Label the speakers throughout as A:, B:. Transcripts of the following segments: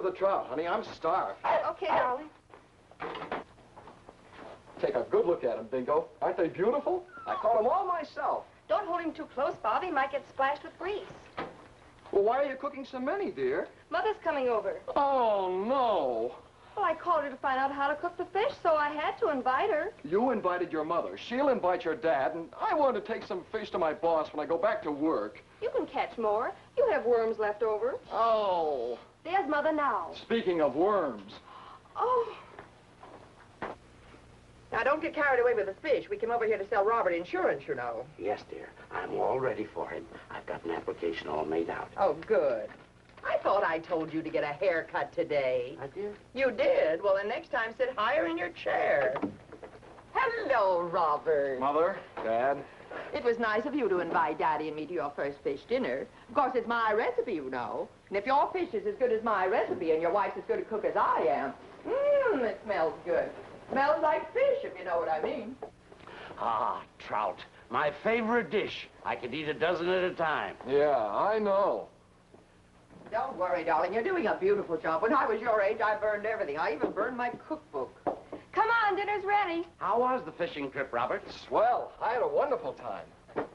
A: with the trout, honey. I'm starved.
B: Okay, darling.
A: Take a good look at them, Bingo. Aren't they beautiful? I caught them all myself.
B: Don't hold him too close, Bob. He might get splashed with grease.
A: Well, why are you cooking so many, dear?
B: Mother's coming over.
A: Oh, no.
B: Well, I called her to find out how to cook the fish, so I had to invite her.
A: You invited your mother. She'll invite your dad, and I want to take some fish to my boss when I go back to work.
B: You can catch more. You have worms left over.
A: Oh.
B: There's Mother now.
A: Speaking of worms.
B: Oh.
C: Now, don't get carried away with the fish. We came over here to sell Robert insurance, you know.
D: Yes, dear. I'm all ready for him. I've got an application all made out.
C: Oh, good. I thought I told you to get a haircut today.
D: I did?
C: You did? Well, then next time sit higher in your chair. Hello, Robert.
A: Mother, Dad.
C: It was nice of you to invite Daddy and me to your first fish dinner. Of course, it's my recipe, you know. And if your fish is as good as my recipe and your wife's as good a cook as I am, it smells good. Smells like fish, if you know what I mean.
D: Ah, trout. My favorite dish. I could eat a dozen at a time.
A: Yeah, I know.
C: Don't worry, darling. You're doing a beautiful job. When I was your age, I burned everything. I even burned my cookbook.
B: Come on, dinner's ready.
D: How was the fishing trip, Robert?
A: Swell. I had a wonderful time.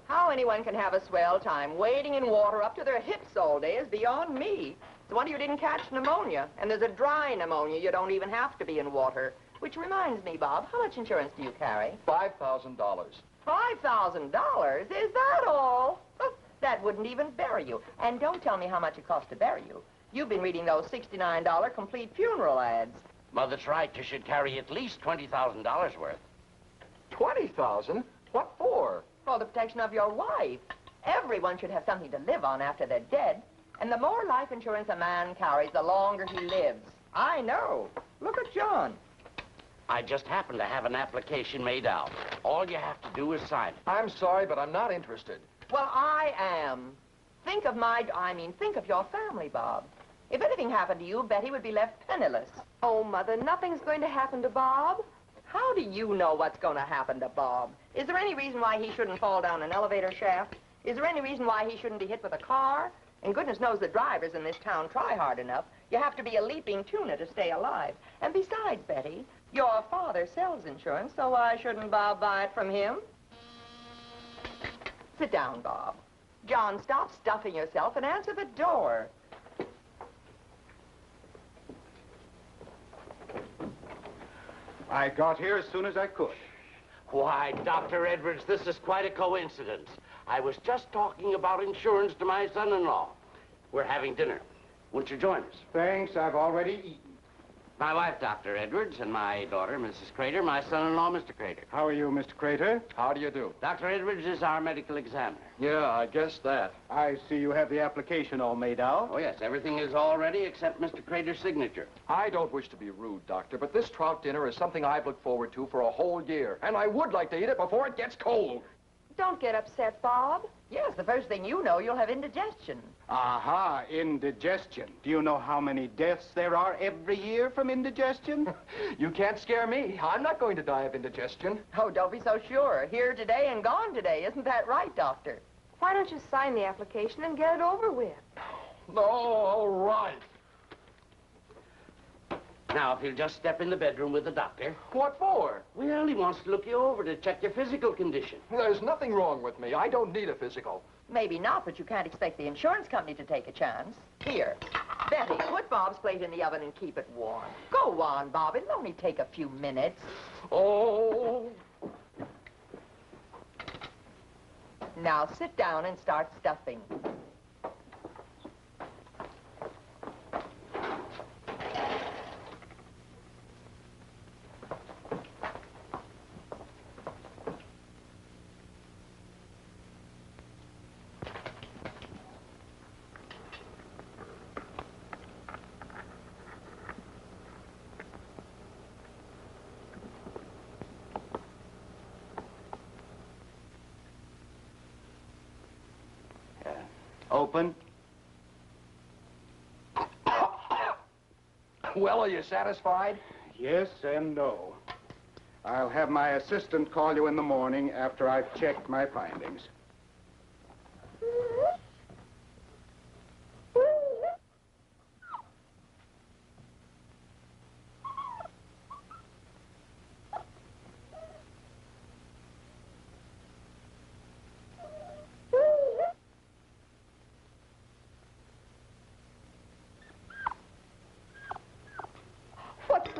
C: How anyone can have a swell time wading in water up to their hips all day is beyond me. It's a wonder you didn't catch pneumonia. And there's a dry pneumonia. You don't even have to be in water. Which reminds me, Bob, how much insurance do you carry?
A: $5,000.
C: $5,000? Is that all? That wouldn't even bury you. And don't tell me how much it costs to bury you. You've been reading those $69 complete funeral ads.
D: Mother's right. You should carry at least $20,000 worth.
A: $20,000? What for?
C: For the protection of your wife. Everyone should have something to live on after they're dead. And the more life insurance a man carries, the longer he lives. I know. Look at John.
D: I just happen to have an application made out. All you have to do is sign it.
A: I'm sorry, but I'm not interested.
C: Well, I am. Think of your family, Bob. If anything happened to you, Betty would be left penniless.
B: Oh, Mother, nothing's going to happen to Bob.
C: How do you know what's going to happen to Bob? Is there any reason why he shouldn't fall down an elevator shaft? Is there any reason why he shouldn't be hit with a car? And goodness knows the drivers in this town try hard enough. You have to be a leaping tuna to stay alive. And besides, Betty, your father sells insurance, so why shouldn't Bob buy it from him? Sit down, Bob. John, stop stuffing yourself and answer the door.
E: I got here as soon as I could.
D: Why, Dr. Edwards, this is quite a coincidence. I was just talking about insurance to my son-in-law. We're having dinner. Won't you join us?
E: Thanks, I've already eaten.
D: My wife, Dr. Edwards, and my daughter, Mrs. Crater, my son-in-law, Mr. Crater.
E: How are you, Mr. Crater?
A: How do you do?
D: Dr. Edwards is our medical examiner.
A: Yeah, I guess that.
E: I see you have the application all made out.
D: Oh, yes, everything is all ready except Mr. Crater's signature.
A: I don't wish to be rude, Doctor, but this trout dinner is something I've looked forward to for a whole year. And I would like to eat it before it gets cold.
B: Don't get upset, Bob.
C: Yes, the first thing you know, you'll have indigestion.
E: Aha, indigestion. Do you know how many deaths there are every year from indigestion?
A: You can't scare me. I'm not going to die of indigestion.
C: Oh, don't be so sure. Here today and gone today. Isn't that right, Doctor?
B: Why don't you sign the application and get it over with?
A: No, all right.
D: Now, if you'll just step in the bedroom with the doctor.
A: What for?
D: Well, he wants to look you over to check your physical condition.
A: There's nothing wrong with me. I don't need a physical.
C: Maybe not, but you can't expect the insurance company to take a chance. Here, Betty, put Bob's plate in the oven and keep it warm. Go on, Bob. It'll only take a few minutes.
A: Oh.
C: Now sit down and start stuffing.
E: Open.
A: Well, are you satisfied?
E: Yes and no. I'll have my assistant call you in the morning after I've checked my findings.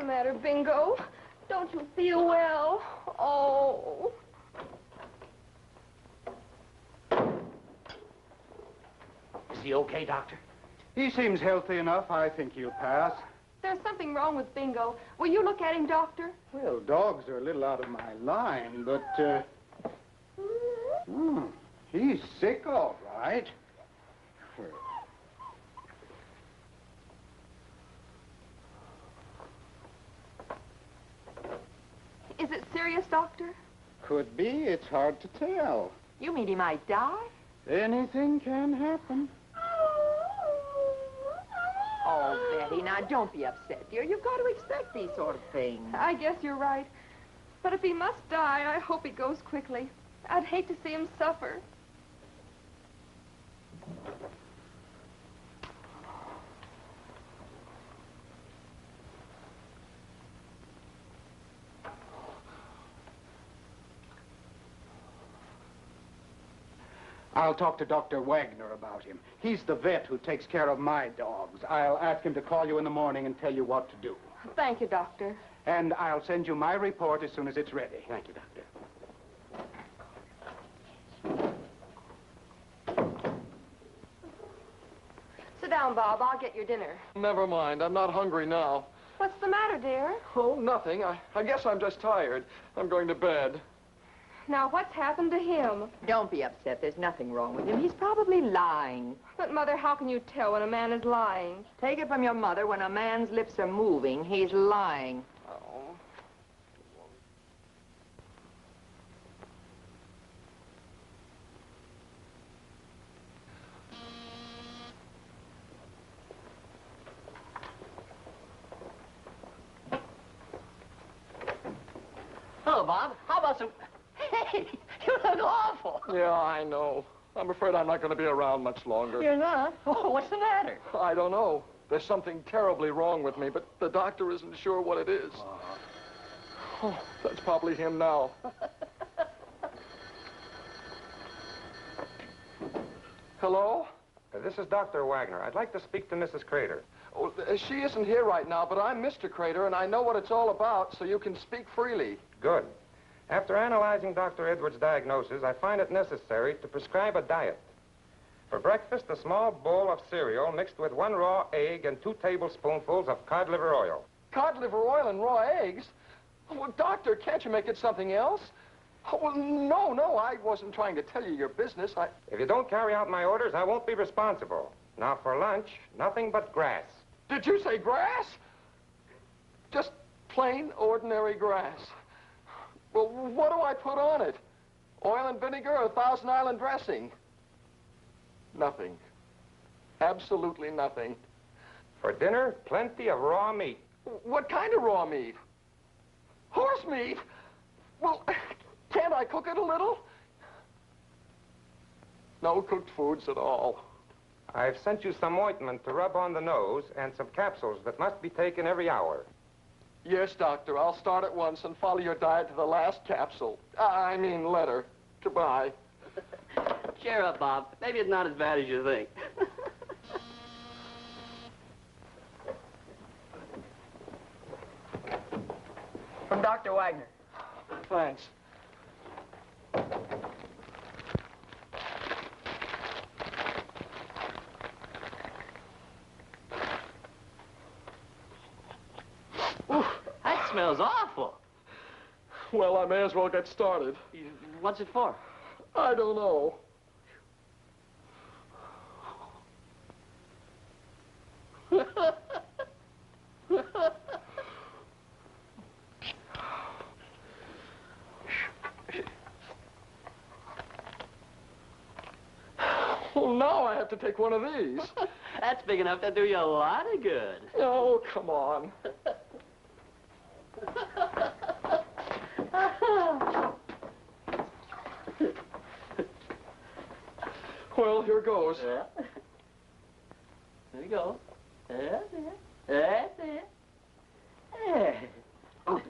B: matter, Bingo? Don't you feel well? Oh.
D: Is he okay, Doctor?
E: He seems healthy enough. I think he'll pass.
B: There's something wrong with Bingo. Will you look at him, Doctor?
E: Well, dogs are a little out of my line, but, he's sick, all right.
B: Is it serious, Doctor?
E: Could be. It's hard to tell.
C: You mean he might die?
E: Anything can happen.
C: Oh, Betty, now don't be upset, dear. You've got to expect these sort of things.
B: I guess you're right. But if he must die, I hope he goes quickly. I'd hate to see him suffer.
E: I'll talk to Dr. Wagner about him. He's the vet who takes care of my dogs. I'll ask him to call you in the morning and tell you what to do.
B: Thank you, Doctor.
E: And I'll send you my report as soon as it's ready.
D: Thank you, Doctor.
B: Sit down, Bob. I'll get your dinner.
A: Never mind. I'm not hungry now.
B: What's the matter, dear?
A: Oh, nothing. I guess I'm just tired. I'm going to bed.
B: Now, what's happened to him?
C: Don't be upset. There's nothing wrong with him. He's probably lying.
B: But, Mother, how can you tell when a man is lying?
C: Take it from your mother, when a man's lips are moving, he's lying.
A: Oh.
F: Hello, Bob. How about some... Hey, you look awful.
A: Yeah, I know. I'm afraid I'm not going to be around much longer.
F: You're not? Oh, what's the matter?
A: I don't know. There's something terribly wrong with me, but the doctor isn't sure what it is. Oh, that's probably him now. Hello?
G: This is Dr. Wagner. I'd like to speak to Mrs. Crater.
A: Oh, she isn't here right now, but I'm Mr. Crater, and I know what it's all about, so you can speak freely.
G: Good. After analyzing Dr. Edwards' diagnosis, I find it necessary to prescribe a diet. For breakfast, a small bowl of cereal mixed with 1 raw egg and 2 tablespoonfuls of cod liver oil.
A: Cod liver oil and raw eggs? Well, doctor, can't you make it something else? Oh, well, no, I wasn't trying to tell you your business.
G: If you don't carry out my orders, I won't be responsible. Now, for lunch, nothing but grass.
A: Did you say grass? Just plain, ordinary grass. Well, what do I put on it? Oil and vinegar or Thousand Island dressing? Nothing. Absolutely nothing.
G: For dinner, plenty of raw meat.
A: What kind of raw meat? Horse meat? Well, can't I cook it a little? No cooked foods at all.
G: I've sent you some ointment to rub on the nose and some capsules that must be taken every hour.
A: Yes, doctor. I'll start at once and follow your diet to the last capsule. I mean letter. Goodbye.
F: Cheer up, Bob. Maybe it's not as bad as you think.
C: From Dr. Wagner.
A: Thanks.
F: That smells awful.
A: Well, I may as well get started.
F: What's it for?
A: I don't know. Well, now I have to take one of these.
F: That's big enough to do you a lot of good.
A: Oh, come on. Well, here goes.
F: Yeah. There you go. That's it. That's it. There. Oh.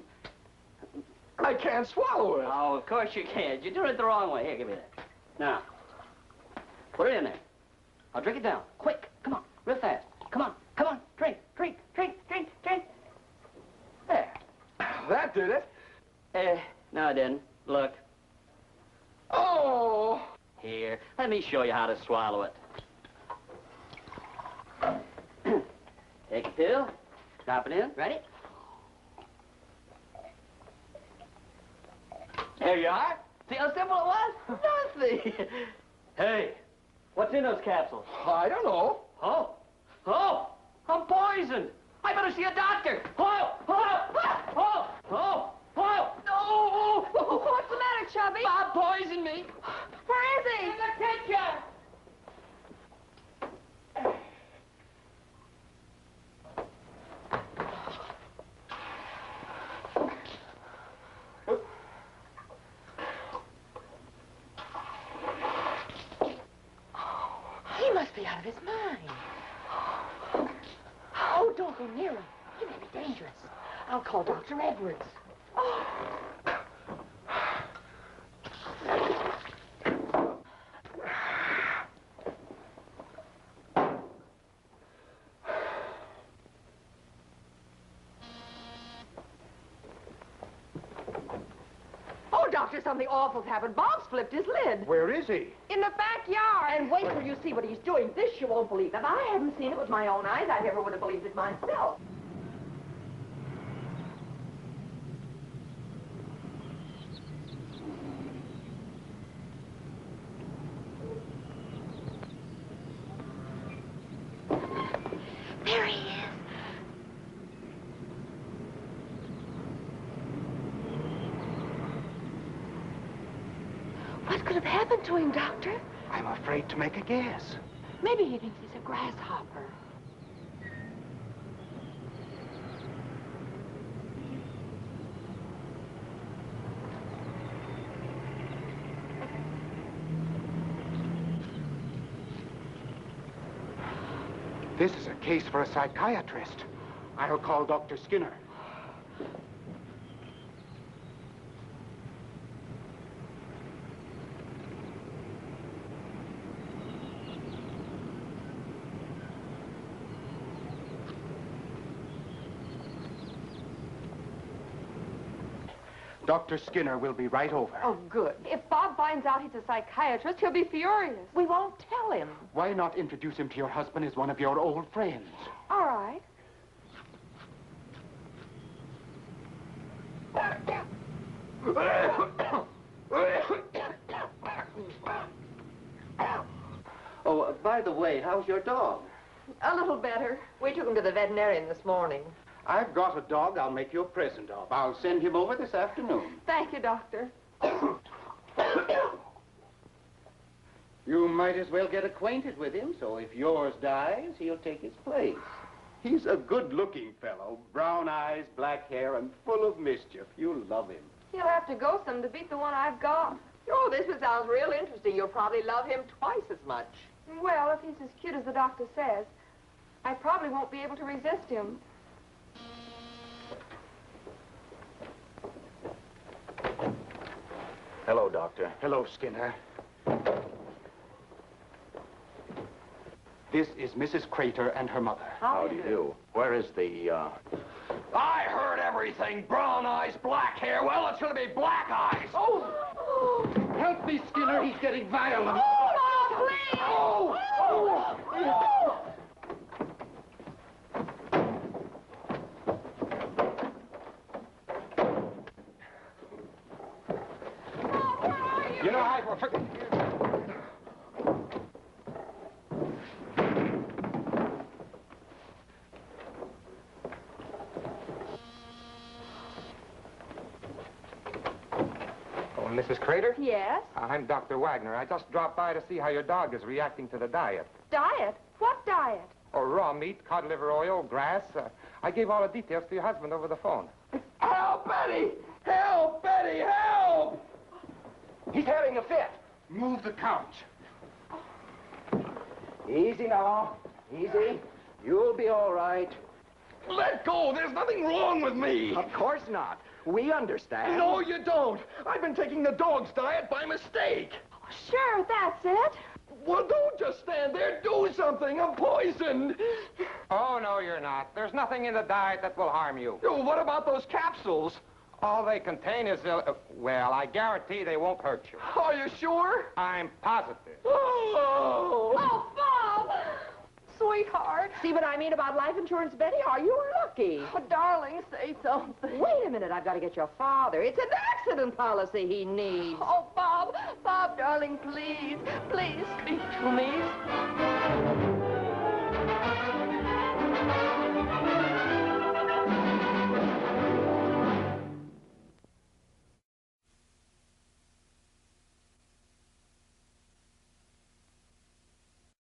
A: I can't swallow it.
F: Oh, of course you can't. You're doing it the wrong way. Here, give me that. Now, put it in there. I'll drink it down. Quick. Come on. Real fast. Come on. Come on. Drink. Drink. Drink. Drink. Drink. There.
A: that did it.
F: No, it didn't. Look.
A: Oh!
F: Here, let me show you how to swallow it. Take a pill. Drop it in. Ready? There you are. See how simple it was? Nothing. Hey, what's in those capsules?
A: I don't know.
F: Oh, I'm poisoned. I better see a doctor. Oh. No!
B: What's the matter, Chubby?
F: Bob poisoned me.
B: Where is he?
F: In the kitchen.
C: He must be out of his mind. Oh, don't go near him. He may be dangerous. I'll call Dr. Edwards. Oh, Doctor, something awful's happened. Bob's flipped his lid.
E: Where is he?
B: In the backyard.
C: And wait till you see what he's doing. This you won't believe. If I hadn't seen it with my own eyes, I never would have believed it myself. There he is. What could have happened to him, Doctor?
E: I'm afraid to make a guess.
C: Maybe he thinks he's a grasshopper.
E: This is a case for a psychiatrist. I'll call Dr. Skinner. Dr. Skinner will be right over.
C: Oh, good.
B: If Bob finds out he's a psychiatrist, he'll be furious.
C: We won't tell him.
E: Why not introduce him to your husband as one of your old friends?
B: All right.
F: Oh, by the way, how's your dog?
C: A little better. We took him to the veterinarian this morning.
E: I've got a dog I'll make you a present of. I'll send him over this afternoon.
B: Thank you, Doctor.
E: You might as well get acquainted with him, so if yours dies, he'll take his place. He's a good-looking fellow. Brown eyes, black hair, and full of mischief. You'll love him.
B: He'll have to go some to beat the one I've got.
C: Oh, this one sounds real interesting. You'll probably love him twice as much.
B: Well, if he's as cute as the doctor says, I probably won't be able to resist him.
E: Hello, Doctor. Hello, Skinner. This is Mrs. Crater and her mother.
D: How do you do? Where is the,
A: I heard everything. Brown eyes, black hair. Well, it's going to be black eyes.
E: Oh! Help me, Skinner. He's getting violent.
B: Oh, please!
A: Oh! Oh!
E: You know, I...
G: Oh, Mrs. Crater?
B: Yes?
G: I'm Dr. Wagner. I just dropped by to see how your dog is reacting to the diet.
B: Diet? What diet?
G: Oh, raw meat, cod liver oil, grass. I gave all the details to your husband over the phone.
A: Help, Betty! Help, Betty, help!
E: He's having a fit. Move the couch. Easy now. Easy. You'll be all right.
A: Let go. There's nothing wrong with me.
E: Of course not. We understand.
A: No, you don't. I've been taking the dog's diet by mistake.
B: Sure, that's it.
A: Well, don't just stand there. Do something. I'm poisoned.
G: Oh, no, you're not. There's nothing in the diet that will harm you.
A: Oh, what about those capsules?
G: All they contain is, well, I guarantee they won't hurt you.
A: Are you sure?
G: I'm positive.
A: Oh!
B: Oh, Bob! Sweetheart.
C: See what I mean about life insurance, Betty? Are you lucky?
B: Oh, darling, say something.
C: Wait a minute, I've got to get your father. It's an accident policy he needs.
B: Oh, Bob, darling, please, please speak to me.